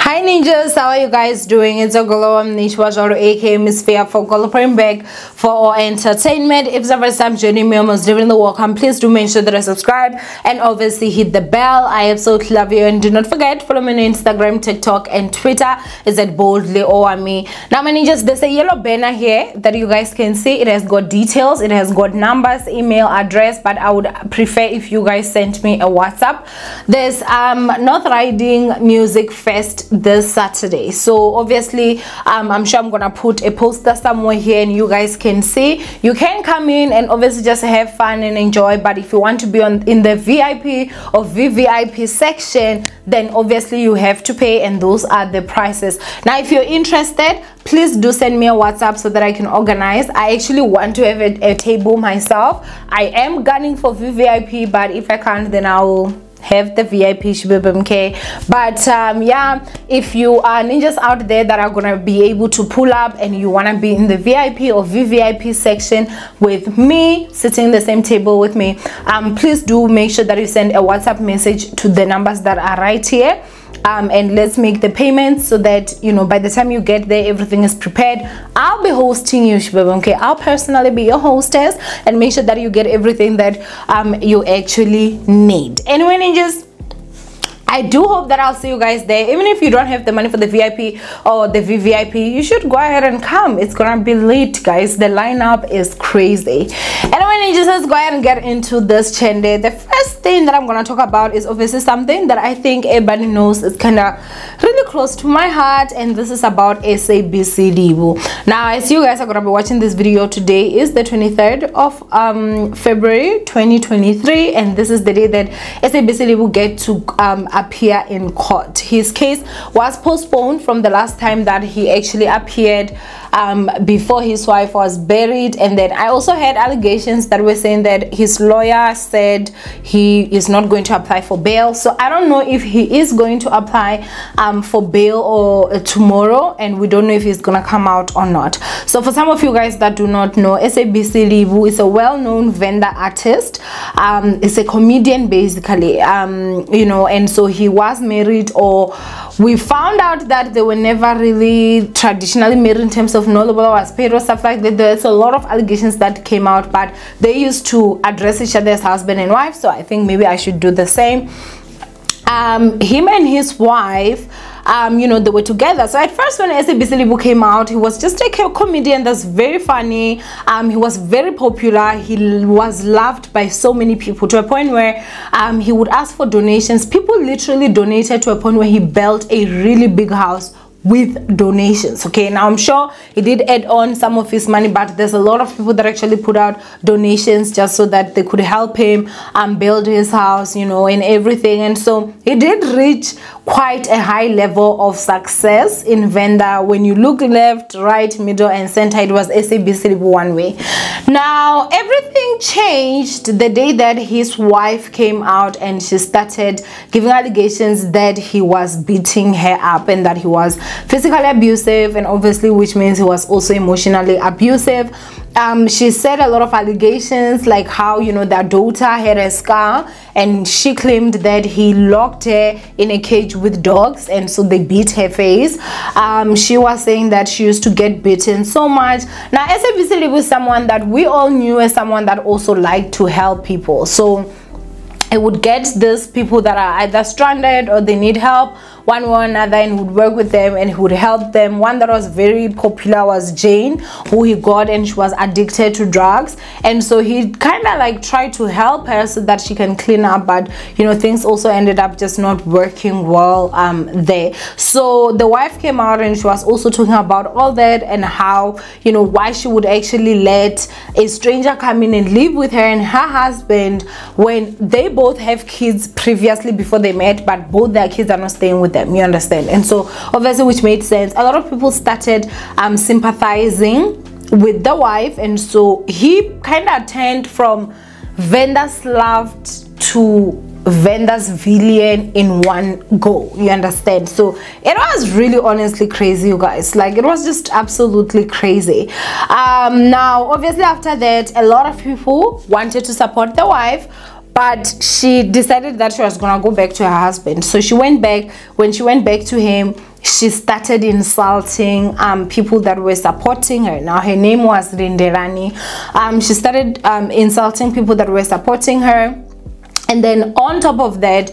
Hi ninjas, how are you guys doing? It's a Owamie aka Muofhe for Golopering back for our entertainment. If it's the first time joining me, almost during the welcome, please do make sure that I subscribe and obviously hit the bell. I absolutely love you, and do not forget, follow me on Instagram, TikTok and Twitter. Is at boldly Owamie. Now my ninjas, there's a yellow banner here that you guys can see. It has got details, it has got numbers, email address, but I would prefer if you guys sent me a WhatsApp. There's North Riding Music Fest this Saturday, so obviously I'm sure I'm gonna put a poster somewhere here and you guys can see. You can come in and obviously just have fun and enjoy, but if you want to be in the VIP or VVIP section, then obviously you have to pay, and those are the prices. Now if you're interested, please do send me a WhatsApp so that I can organize. I actually want to have a table myself. I am gunning for VVIP, but if I can't, then I will have the VIP shibibmk. But yeah, if you are ninjas out there that are gonna be able to pull up and you want to be in the VIP or VVIP section with me, sitting in the same table with me, please do make sure that you send a WhatsApp message to the numbers that are right here, and let's make the payments so that, you know, by the time you get there, everything is prepared. I'll be hosting you, okay? I'll personally be your hostess and make sure that you get everything that you actually need. Anyway ninjas, I do hope that I'll see you guys there. Even if you don't have the money for the VIP or the VVIP, you should go ahead and come. It's gonna be lit, guys. The lineup is crazy. Anyway ninjas, let's go ahead and get into this chende. The first thing that I'm gonna talk about is obviously something that I think everybody knows is kind of really close to my heart, and this is about SABC Livhu. Now as you guys are gonna be watching this video, today is the 23rd of February 2023, and this is the day that SABC Livhu get to appear in court. His case was postponed from the last time that he actually appeared before his wife was buried. And then I also had allegations that were saying that his lawyer said he is not going to apply for bail. So I don't know if he is going to apply for bail or tomorrow, and we don't know if he's gonna come out or not. So for some of you guys that do not know, SABC Livhu is a well-known vendor artist. It's a comedian basically, you know, and so he was married, or we found out that they were never really traditionally married in terms of no lobola was paid or stuff like that. There's a lot of allegations that came out, but they used to address each other as husband and wife, so I think maybe I should do the same. Him and his wife, you know, they were together. So at first when SABC Livhu came out, he was just like a comedian that's very funny. He was very popular. He was loved by so many people, to a point where he would ask for donations. People literally donated to a point where he built a really big house with donations. Okay, now I'm sure he did add on some of his money, but there's a lot of people that actually put out donations just so that they could help him build his house, you know, and everything. And so he did reach quite a high level of success in vendor. When you look left, right, middle and center, it was SABC Livhu one way. Now everything changed the day that his wife came out and she started giving allegations that he was beating her up and that he was physically abusive, and obviously which means he was also emotionally abusive. She said a lot of allegations, like how, you know, their daughter had a scar and she claimed that he locked her in a cage with dogs, and so they beat her face. She was saying that she used to get beaten so much. Now SABC Livhu is someone that we all knew as someone that also liked to help people, so it would get these people that are either stranded or they need help one way or another, and would work with them and he would help them. One that was very popular was Jane, who he got, and she was addicted to drugs, and so he kind of like tried to help her so that she can clean up, but you know, things also ended up just not working well there. So the wife came out and she was also talking about all that, and how, you know, why she would actually let a stranger come in and live with her and her husband when they both have kids previously before they met, but both their kids are not staying with them, you understand? And so obviously, which made sense, a lot of people started sympathizing with the wife, and so he kind of turned from vendor's loved to vendor's villain in one go, you understand? So it was really honestly crazy, you guys. Like, it was just absolutely crazy. Now obviously after that, a lot of people wanted to support the wife, but she decided that she was gonna go back to her husband. So she went back. When she went back to him, she started insulting people that were supporting her. Now her name was Rinderani. She started insulting people that were supporting her. And then on top of that,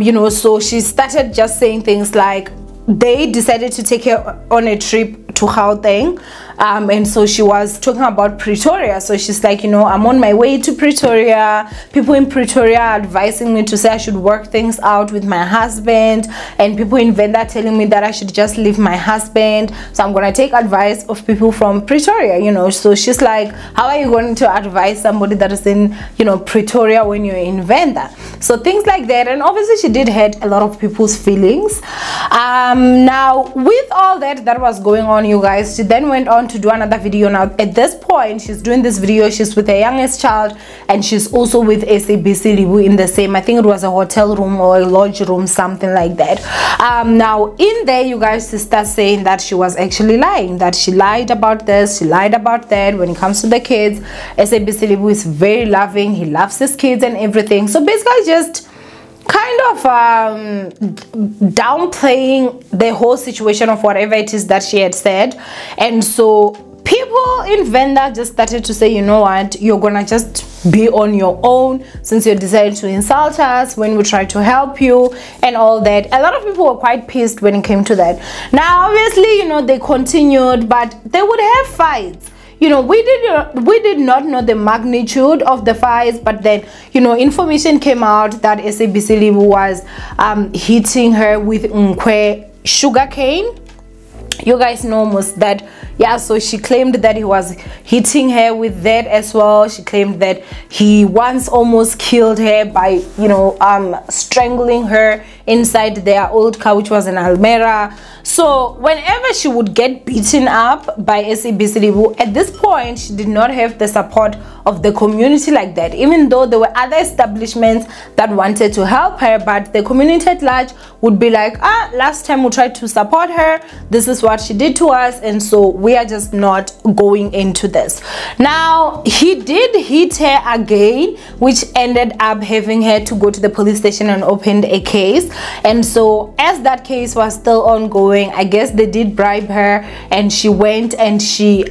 you know, so she started just saying things like they decided to take her on a trip to Gauteng, and so she was talking about Pretoria. So she's like, you know, I'm on my way to Pretoria. People in Pretoria are advising me to say I should work things out with my husband, and people in Venda telling me that I should just leave my husband. So I'm gonna take advice of people from Pretoria, you know. So she's like, how are you going to advise somebody that is in, you know, Pretoria when you're in Venda? So things like that. And obviously she did hurt a lot of people's feelings. Now with all that was going on, you guys, she then went on to do another video. Now at this point she's doing this video, she's with her youngest child, and she's also with SABC Livhu in the same, I think it was a hotel room or a lodge room, something like that. Now in there, you guys, she starts saying that she was actually lying, that she lied about this, she lied about that. When it comes to the kids, SABC Livhu is very loving, he loves his kids and everything. So basically just kind of downplaying the whole situation of whatever it is that she had said. And so people in Venda just started to say, you know what, you're gonna just be on your own since you decided to insult us when we try to help you and all that. A lot of people were quite pissed when it came to that. Now obviously, you know, they continued, but they would have fights. You know, we did not know the magnitude of the fights, but then, you know, information came out that SABC Livhu was hitting her with Mmea sugarcane. You guys know almost that, yeah. So she claimed that he was hitting her with that as well. She claimed that he once almost killed her by, you know, strangling her inside their old car, which was in Almera. So whenever she would get beaten up by SABC Livhu, at this point she did not have the support of the community like that, even though there were other establishments that wanted to help her, but the community at large would be like, last time we tried to support her, this is what she did to us, and so we are just not going into this. Now he did hit her again, which ended up having her to go to the police station and opened a case. And so as that case was still ongoing, I guess they did bribe her, and she went and she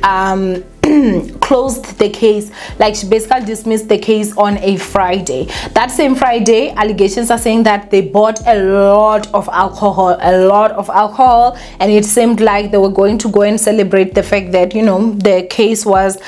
closed the case. Like, she basically dismissed the case on a Friday. That same Friday, allegations are saying that they bought a lot of alcohol, and it seemed like they were going to go and celebrate the fact that, you know, the case was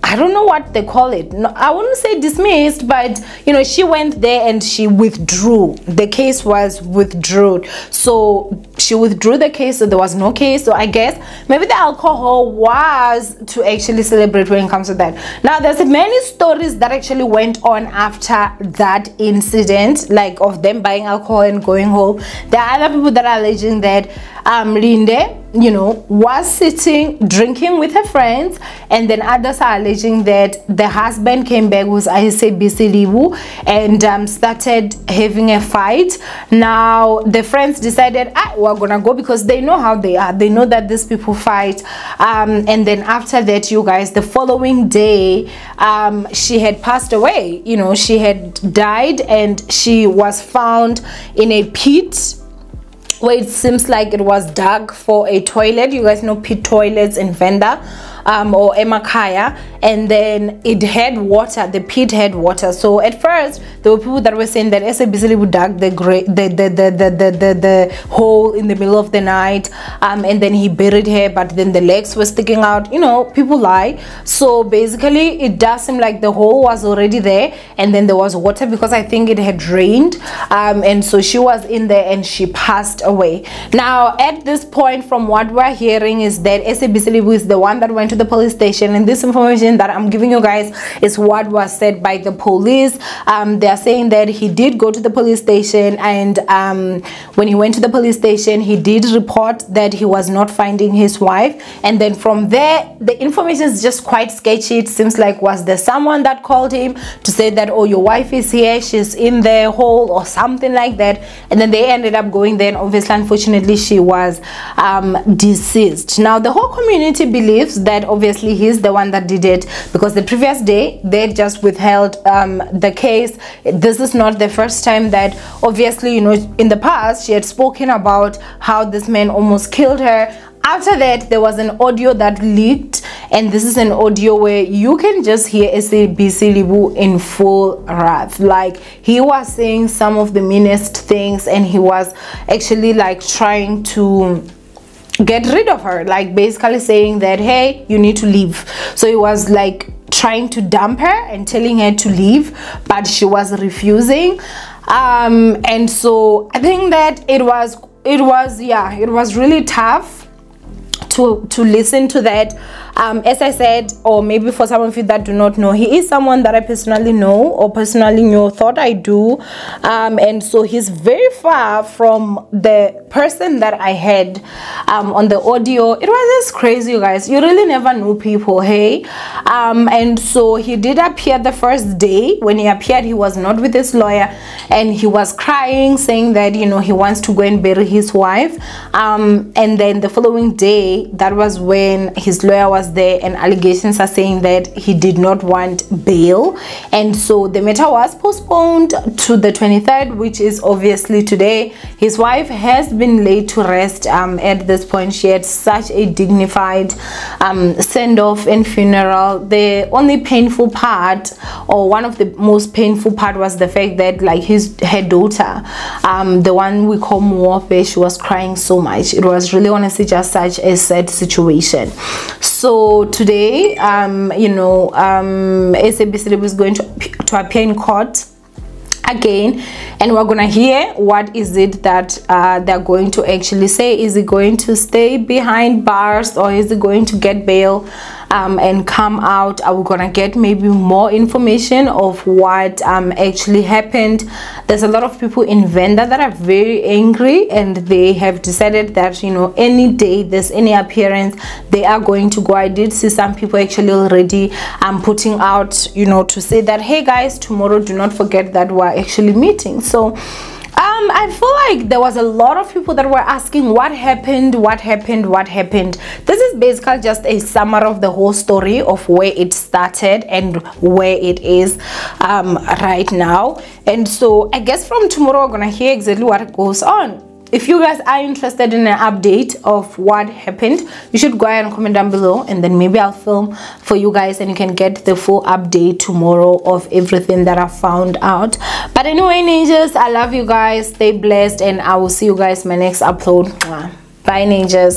I don't know what they call it. No, I wouldn't say dismissed, but you know, she went there and she withdrew. The case was withdrawn. So she withdrew the case, so there was no case. So I guess maybe the alcohol was to actually celebrate when it comes to that. Now there's many stories that actually went on after that incident, like of them buying alcohol and going home. There are other people that are alleging that Linde, you know, was sitting drinking with her friends, and then others are alleging that the husband came back with SABC Livhu and started having a fight. Now the friends decided, we're gonna go, because they know how they are, they know that these people fight. And then after that, you guys, the following day, she had passed away. You know, she had died, and she was found in a pit where it seems like it was dug for a toilet. You guys know pit toilets in Venda or Emakaya, and then it had water. The pit had water. So at first there were people that were saying that SABC Livhu dug the hole in the middle of the night, and then he buried her, but then the legs were sticking out. You know, people lie. So basically it does seem like the hole was already there, and then there was water, because I think it had rained, and so she was in there and she passed away. Now at this point, from what we're hearing, is that SABC Livhu is the one that went to the police station, and this information that I'm giving you guys is what was said by the police. They are saying that he did go to the police station, and when he went to the police station, he did report that he was not finding his wife, and then from there the information is just quite sketchy. It seems like, was there someone that called him to say that, oh, your wife is here, she's in the hole or something like that, and then they ended up going there, and obviously unfortunately she was deceased. Now the whole community believes that that obviously he's the one that did it, because the previous day they just withheld the case. This is not the first time that, obviously, you know, in the past she had spoken about how this man almost killed her. After that, there was an audio that leaked, and this is an audio where you can just hear SABC Livhu in full wrath. Like, he was saying some of the meanest things, and he was actually like trying to get rid of her, like basically saying that, hey, you need to leave. So he was like trying to dump her and telling her to leave, but she was refusing. And so I think that it was really tough to listen to that. As I said, or maybe for some of you that do not know, he is someone that I personally know, or personally knew, thought I do, and so he's very far from the person that I had on the audio. It was just crazy, you guys. You really never know people, hey. And so he did appear the first day. When he appeared, he was not with his lawyer, and he was crying, saying that, you know, he wants to go and bury his wife. And then the following day, that was when his lawyer was there, and allegations are saying that he did not want bail, and so the matter was postponed to the 23rd, which is obviously today. His wife has been laid to rest. At this point, she had such a dignified send-off and funeral. The only painful part, or one of the most painful part, was the fact that, like, her daughter, the one we call Muofhe, she was crying so much. It was really, honestly, just such a sad situation. So today, you know, SABC is going to appear in court again, and we're gonna hear what is it that they're going to actually say. Is it going to stay behind bars, or is it going to get bail and come out? Are we gonna get maybe more information of what actually happened? There's a lot of people in Venda that are very angry, and they have decided that, you know, any day there's any appearance, they are going to go. I did see some people actually already putting out, you know, to say that, hey guys, tomorrow do not forget that we're actually meeting. So I feel like there was a lot of people that were asking what happened. This is basically just a summary of the whole story of where it started and where it is right now. And so I guess from tomorrow we're gonna hear exactly what goes on. If you guys are interested in an update of what happened, you should go ahead and comment down below, and then maybe I'll film for you guys, and you can get the full update tomorrow of everything that I found out. But anyway, ninjas, I love you guys. Stay blessed, and I will see you guys in my next upload. Bye, ninjas.